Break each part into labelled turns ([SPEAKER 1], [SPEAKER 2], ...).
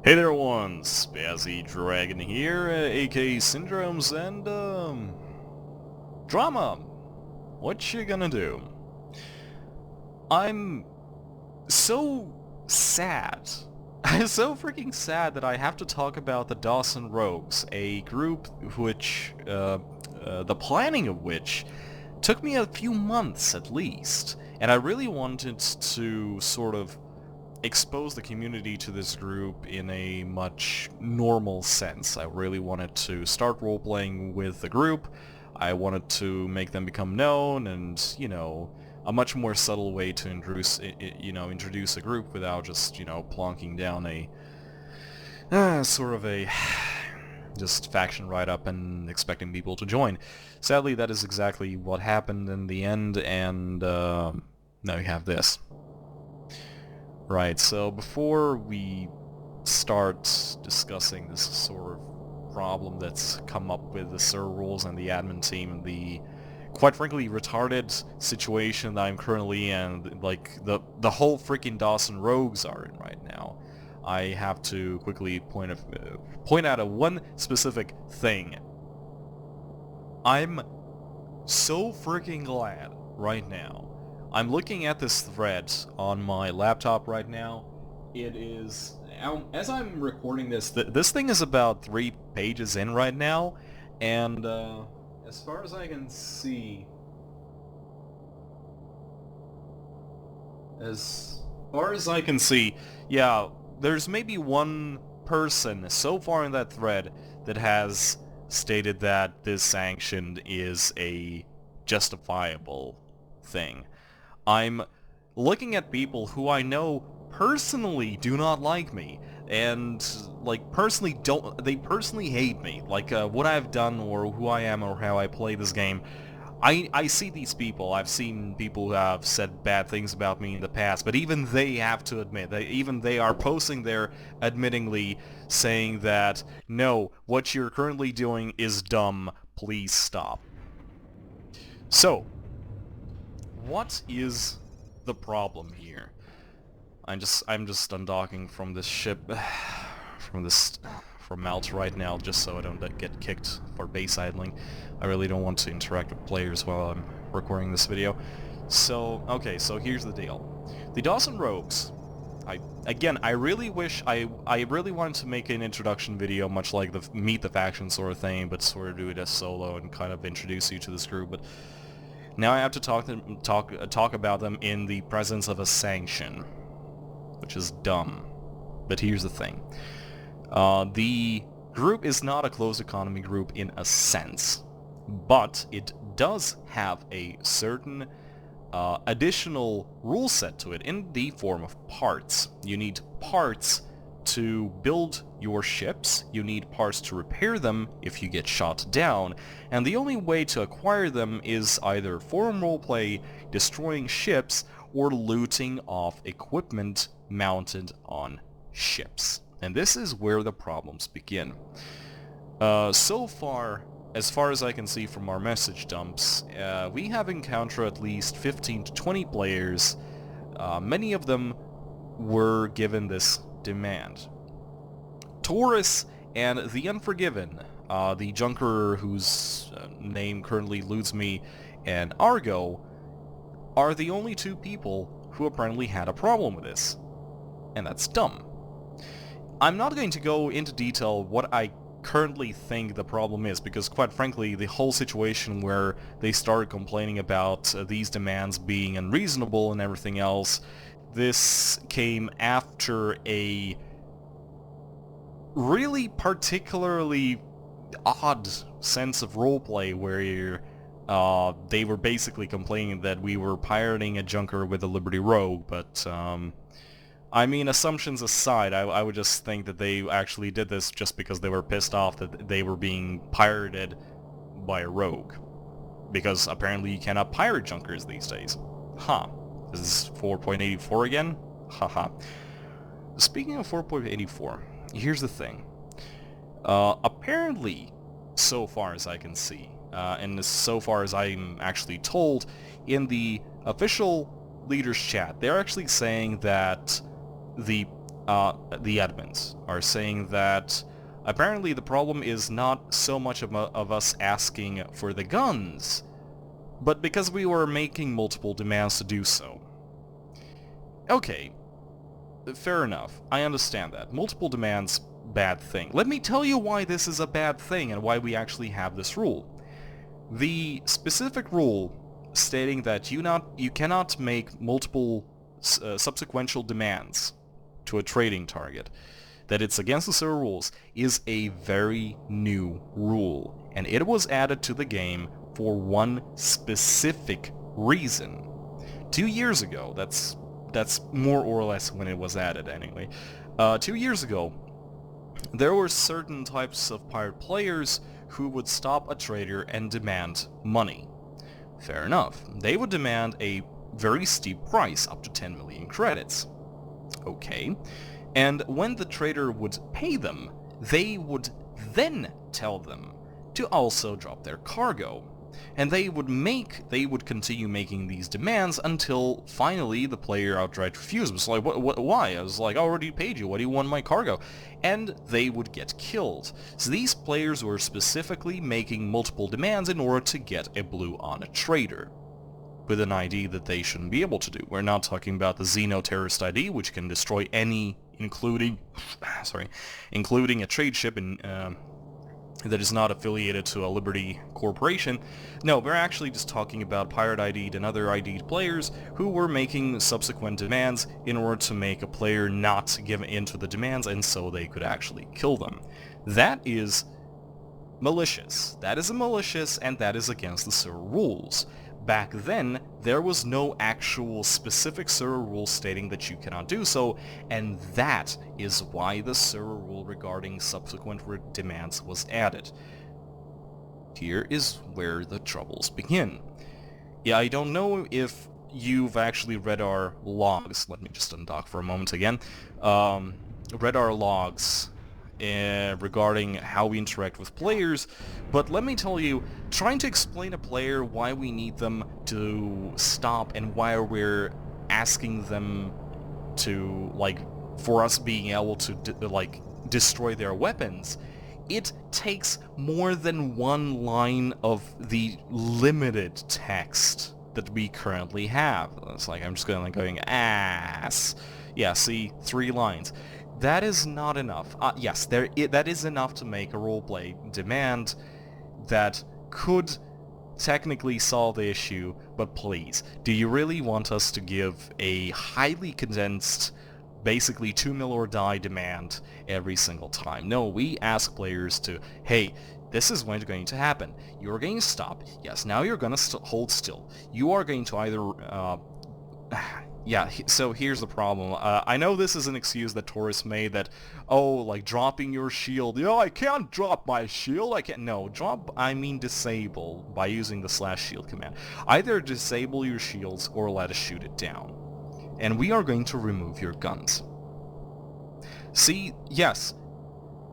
[SPEAKER 1] Hey there everyone, Spazzy Dragon here, aka Syndromes, and Drama! What you gonna do? I'm so sad. I'm so freaking sad that I have to talk about the Dawson Rogues, a group which, the planning of which took me a few months at least, and I really wanted to sort of expose the community to this group in a much normal sense. I really wanted to start role-playing with the group. I wanted to make them become known and, a much more subtle way to introduce a group without just, plonking down a sort of a just faction write-up and expecting people to join. Sadly, that is exactly what happened in the end, and now you have this. Right, so before we start discussing this sort of problem that's come up with the server rules and the admin team and the, quite frankly, retarded situation that I'm currently in, like, the whole freaking Dawson Rogues are in right now, I have to quickly point out a one specific thing. I'm so freaking glad right now. I'm looking at this thread on my laptop right now. It is, as I'm recording this, this thing is about 3 pages in right now, and as far as I can see, yeah, there's maybe one person so far in that thread that has stated that this sanction is a justifiable thing. I'm looking at people who I know personally do not like me, and like they personally hate me, like what I've done or who I am or how I play this game. I see these people. I've seen people who have said bad things about me in the past, but even they have to admit, even they are posting there admittingly saying that, no, what you're currently doing is dumb, please stop. So, what is the problem here? I'm just undocking from this ship, from Malt right now, just so I don't get kicked for base idling. I really don't want to interact with players while I'm recording this video. So, okay, so here's the deal. The Dawson Rogues, I really wish, I really wanted to make an introduction video, much like the Meet the Faction sort of thing, but sort of do it as solo and kind of introduce you to this group, but now I have to talk about them in the presence of a sanction, which is dumb. But here's the thing. The group is not a closed economy group in a sense, but it does have a certain additional rule set to it in the form of parts. You need parts to build your ships, you need parts to repair them if you get shot down, and the only way to acquire them is either forum roleplay, destroying ships, or looting off equipment mounted on ships. And this is where the problems begin. So far, as far as I can see from our message dumps, we have encountered at least 15 to 20 players. Many of them were given this demand. Taurus and the Unforgiven, the Junker whose name currently eludes me, and Argo, are the only two people who apparently had a problem with this. And that's dumb. I'm not going to go into detail what I currently think the problem is, because quite frankly the whole situation where they started complaining about these demands being unreasonable and everything else, this came after a really particularly odd sense of roleplay where they were basically complaining that we were pirating a junker with a Liberty Rogue, but I mean, assumptions aside, I would just think that they actually did this just because they were pissed off that they were being pirated by a rogue. Because apparently you cannot pirate junkers these days. Huh. This is 4.84 again? Haha. Speaking of 4.84, here's the thing. Apparently, so far as I can see, and so far as I'm actually told, in the official leaders chat, they're actually saying that the the admins are saying that apparently the problem is not so much of us asking for the guns, but because we were making multiple demands to do so. Okay, fair enough. I understand that. Multiple demands, bad thing. Let me tell you why this is a bad thing and why we actually have this rule. The specific rule stating that you cannot make multiple subsequential demands to a trading target, that it's against the server rules, is a very new rule, and it was added to the game for one specific reason. 2 years ago, that's more or less when it was added anyway. 2 years ago, there were certain types of pirate players who would stop a trader and demand money. Fair enough. They would demand a very steep price, up to 10 million credits. Okay. And when the trader would pay them, they would then tell them to also drop their cargo. And they would continue making these demands until finally the player outright refused. It was like, why? I was like, I already paid you, what do you want my cargo? And they would get killed. So these players were specifically making multiple demands in order to get a blue on a trader, with an ID that they shouldn't be able to do. We're not talking about the Xeno terrorist ID, which can destroy any, including a trade ship in that is not affiliated to a Liberty corporation. No, we're actually just talking about pirate ID'd and other ID'd players who were making subsequent demands in order to make a player not give in to the demands, and so they could actually kill them. That is malicious. That is malicious, and that is against the server rules. Back then, there was no actual specific server rule stating that you cannot do so, and that is why the server rule regarding subsequent demands was added. Here is where the troubles begin. Yeah, I don't know if you've actually read our logs. Let me just undock for a moment again. Read our logs regarding how we interact with players, but let me tell you, trying to explain a player why we need them to stop and why we're asking them to, like, for us being able to, destroy their weapons, it takes more than one line of the limited text that we currently have. It's like, I'm just going ass. Yeah, see, 3 lines. That is not enough. Yes, that is enough to make a roleplay demand that could technically solve the issue, but please, do you really want us to give a highly condensed, basically 2 mil or die demand every single time? No, we ask players to, hey, this is when it's going to happen. You're going to stop. Yes, now you're going to hold still. You are going to either... Yeah, so here's the problem. I know this is an excuse that Taurus made that, oh, like dropping your shield. Yeah, I can't drop my shield. I can't. No, drop, I mean disable by using the /shield command. Either disable your shields or let us shoot it down. And we are going to remove your guns. See, yes,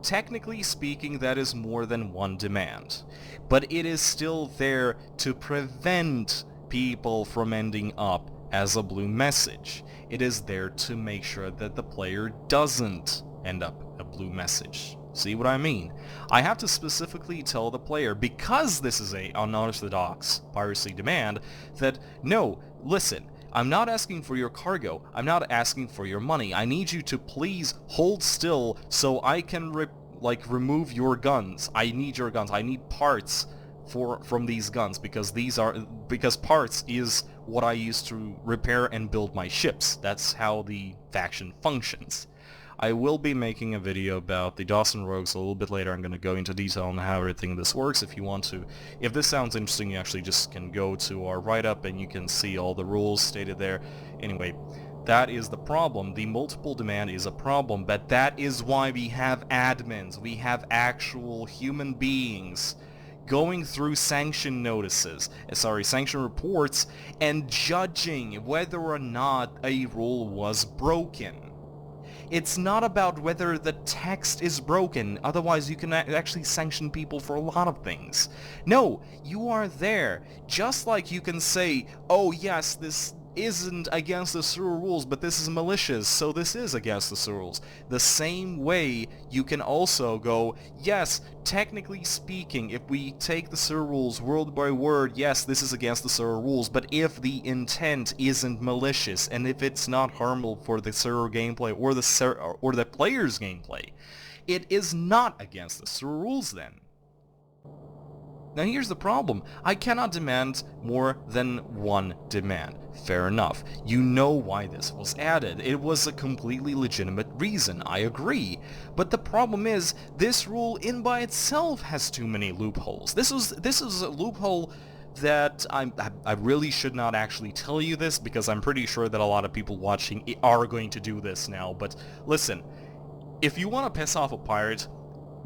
[SPEAKER 1] technically speaking, that is more than one demand. But it is still there to prevent people from ending up as a blue message. It is there to make sure that the player doesn't end up a blue message. See what I mean? I have to specifically tell the player, because this is a unorthodox piracy demand, that no, listen, I'm not asking for your cargo, I'm not asking for your money, I need you to please hold still so I can remove your guns. I need your guns, I need parts from these guns, because parts is what I use to repair and build my ships. That's how the faction functions. I will be making a video about the Dawson Rogues a little bit later. I'm going to go into detail on how everything this works. If you want to, if this sounds interesting, you actually just can go to our write-up and you can see all the rules stated there. Anyway, that is the problem. The multiple demand is a problem, but that is why we have admins. We have actual human beings going through sanction reports and judging whether or not a rule was broken. It's not about whether the text is broken, otherwise you can actually sanction people for a lot of things. No, you are there, just like you can say, oh yes, this isn't against the sewer rules, but this is malicious, so this is against the sewer rules. The same way you can also go, yes, technically speaking, if we take the sewer rules word by word, yes, this is against the sewer rules, but if the intent isn't malicious, and if it's not harmful for the sewer gameplay or the player's gameplay, it is not against the sewer rules then. Now here's the problem. I cannot demand more than one demand. Fair enough. You know why this was added. It was a completely legitimate reason, I agree. But the problem is, this rule in by itself has too many loopholes. This is a loophole that I really should not actually tell you this, because I'm pretty sure that a lot of people watching are going to do this now. But listen, if you want to piss off a pirate,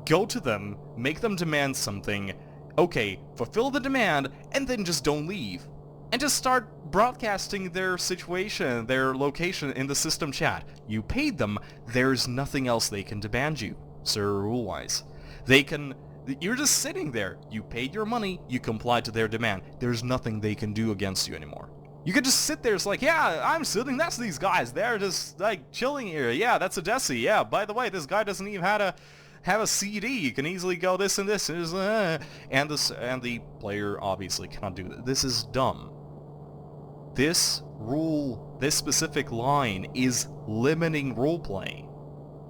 [SPEAKER 1] go to them, make them demand something, okay, fulfill the demand, and then just don't leave. And just start broadcasting their situation, their location in the system chat. You paid them, there's nothing else they can demand you, sir, rule-wise. You're just sitting there. You paid your money, you complied to their demand. There's nothing they can do against you anymore. You could just sit there, it's like, yeah, I'm sitting next to these guys. They're just, like, chilling here. Yeah, that's a Desi. Yeah, by the way, this guy doesn't even have a CD. You can easily go this and this. And the player obviously cannot do that. This is dumb. This rule, this specific line is limiting roleplay.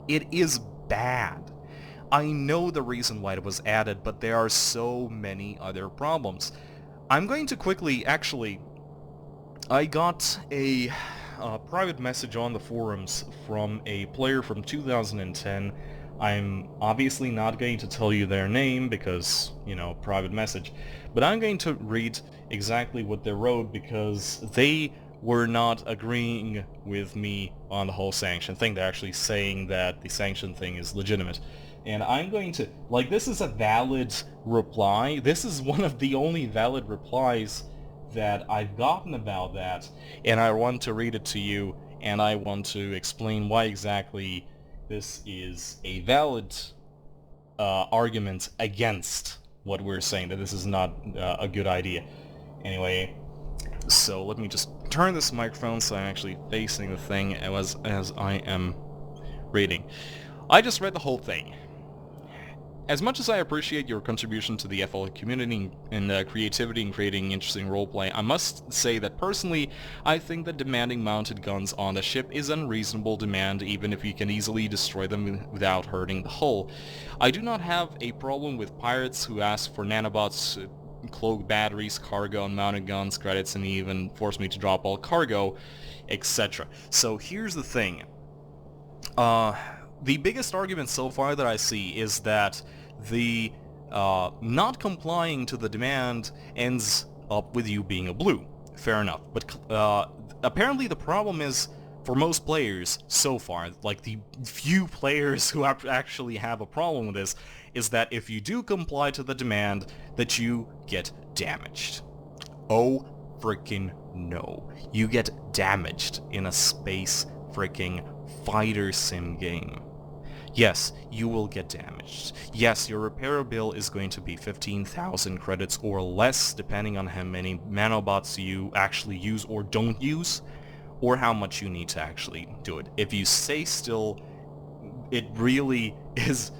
[SPEAKER 1] It is bad. I know the reason why it was added, but there are so many other problems. I'm going to quickly, actually, I got a private message on the forums from a player from 2010. I'm obviously not going to tell you their name because, you know, private message, but I'm going to read exactly what they wrote because they were not agreeing with me on the whole sanction thing. They're actually saying that the sanction thing is legitimate. And I'm going to, like, this is a valid reply. This is one of the only valid replies that I've gotten about that, and I want to read it to you, and I want to explain why exactly this is a valid argument against what we're saying, that this is not a good idea. Anyway, so let me just turn this microphone so I'm actually facing the thing as I am reading. I just read the whole thing. As much as I appreciate your contribution to the FL community and creativity in creating interesting roleplay, I must say that personally, I think that demanding mounted guns on the ship is an unreasonable demand even if you can easily destroy them without hurting the hull. I do not have a problem with pirates who ask for nanobots, cloak batteries, cargo, unmounted guns, credits, and even force me to drop all cargo, etc. So here's the thing. The biggest argument so far that I see is that the not complying to the demand ends up with you being a blue. Fair enough. But apparently the problem is, for most players so far, like the few players who actually have a problem with this, is that if you do comply to the demand, that you get damaged. Oh freaking no. You get damaged in a space freaking fighter sim game. Yes, you will get damaged. Yes, your repair bill is going to be 15,000 credits or less, depending on how many nanobots you actually use or don't use, or how much you need to actually do it. If you stay still, it really is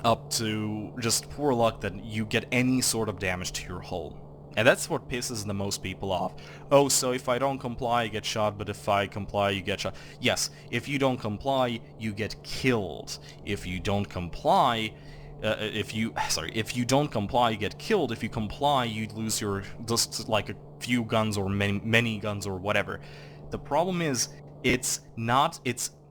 [SPEAKER 1] up to just poor luck that you get any sort of damage to your hull. And that's what pisses the most people off. Oh, so if I don't comply, I get shot, but if I comply, you get shot. Yes, if you don't comply, you get killed. If you don't comply, if you don't comply, you get killed. If you comply, you lose your, just like a few guns or many guns or whatever. The problem is, it's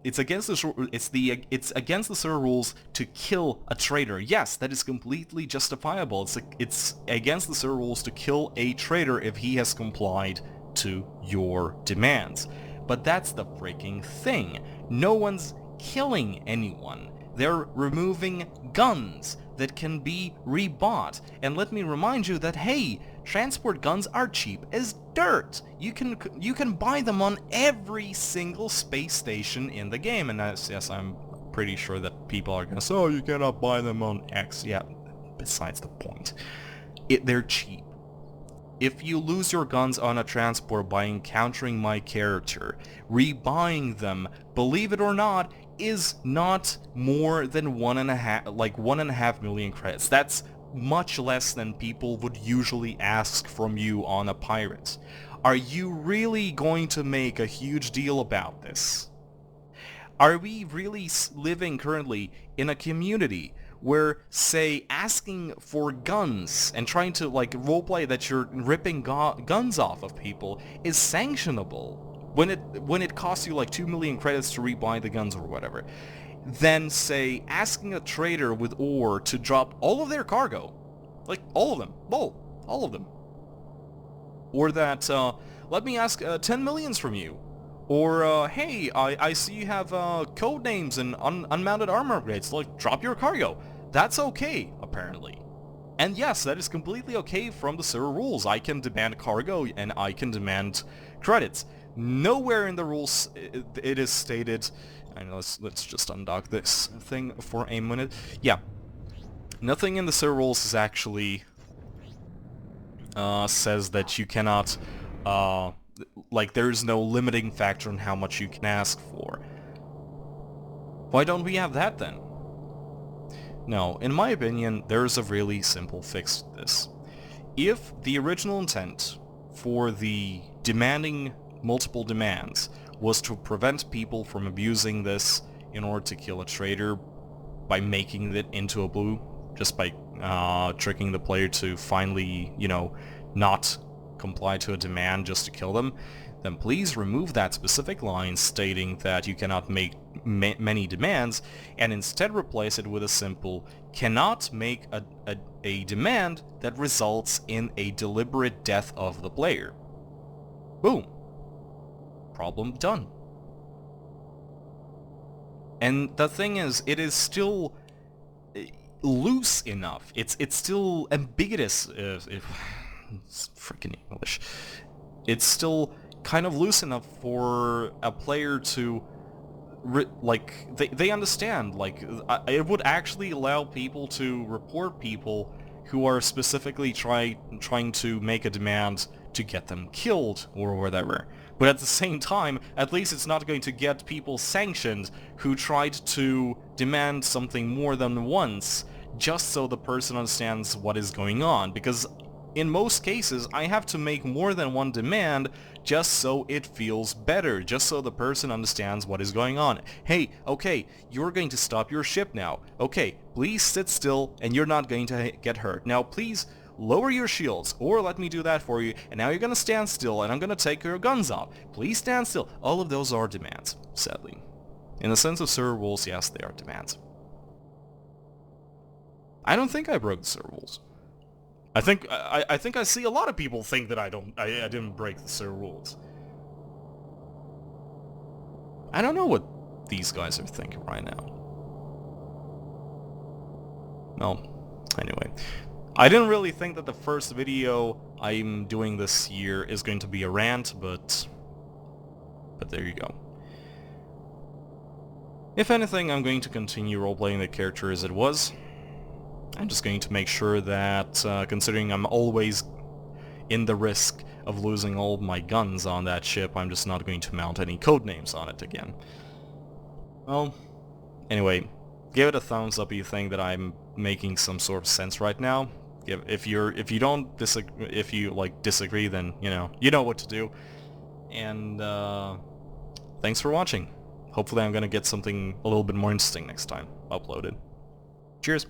[SPEAKER 1] against the server rules to kill a traitor. Yes, that is completely justifiable. It's against the server rules to kill a traitor if he has complied to your demands. But that's the freaking thing. No one's killing anyone. They're removing guns that can be rebought. And let me remind you that, hey, transport guns are cheap as dirt. You can buy them on every single space station in the game. And yes, I'm pretty sure that people are gonna say, oh, you cannot buy them on X. Yeah, besides the point. They're cheap. if you lose your guns on a transport by encountering my character, rebuying them, believe it or not, is not more than 1.5 million credits. That's much less than people would usually ask from you on a pirate. Are you really going to make a huge deal about this? Are we really living currently in a community where, say, asking for guns and trying to, like, roleplay that you're ripping guns off of people is sanctionable when it costs you like 2 million credits to rebuy the guns or whatever? Then, say, asking a trader with ore to drop all of their cargo, like all of them, all of them, or that let me ask 10 millions from you. Or, hey, I see you have code names and unmounted armor upgrades, like, drop your cargo. That's okay, apparently. And yes, that is completely okay from the server rules. I can demand cargo and I can demand credits. Nowhere in the rules it is stated... And let's just undock this thing for a minute. Yeah. Nothing in the server rules is actually... says that you cannot... like, there's no limiting factor on how much you can ask for. Why don't we have that then? No, in my opinion, there's a really simple fix to this. If the original intent for the demanding multiple demands was to prevent people from abusing this in order to kill a trader by making it into a blue, just by tricking the player to finally, you know, not comply to a demand just to kill them, then please remove that specific line stating that you cannot make many demands, and instead replace it with a simple cannot make a demand that results in a deliberate death of the player. Boom. Problem done. And the thing is, it is still loose enough. It's still ambiguous. It's freaking English. It's still kind of loose enough for a player to like, they understand, like, it would actually allow people to report people who are specifically trying to make a demand to get them killed or whatever. But at the same time, at least it's not going to get people sanctioned who tried to demand something more than once just so the person understands what is going on, because in most cases, I have to make more than one demand just so it feels better, just so the person understands what is going on. Hey, okay, you're going to stop your ship now. Okay, please sit still and you're not going to get hurt. Now please lower your shields, or let me do that for you, and now you're gonna stand still and I'm gonna take your guns off. Please stand still. All of those are demands, sadly. In the sense of server rules, yes, they are demands. I don't think I broke the server rules. I think I see a lot of people think that I didn't break the server rules. I don't know what these guys are thinking right now. No. Anyway. I didn't really think that the first video I'm doing this year is going to be a rant, but there you go. If anything, I'm going to continue roleplaying the character as it was. I'm just going to make sure that, considering I'm always in the risk of losing all of my guns on that ship, I'm just not going to mount any codenames on it again. Well, anyway, give it a thumbs up if you think that I'm making some sort of sense right now. If you disagree, then you know what to do. And thanks for watching. Hopefully I'm gonna get something a little bit more interesting next time uploaded. Cheers.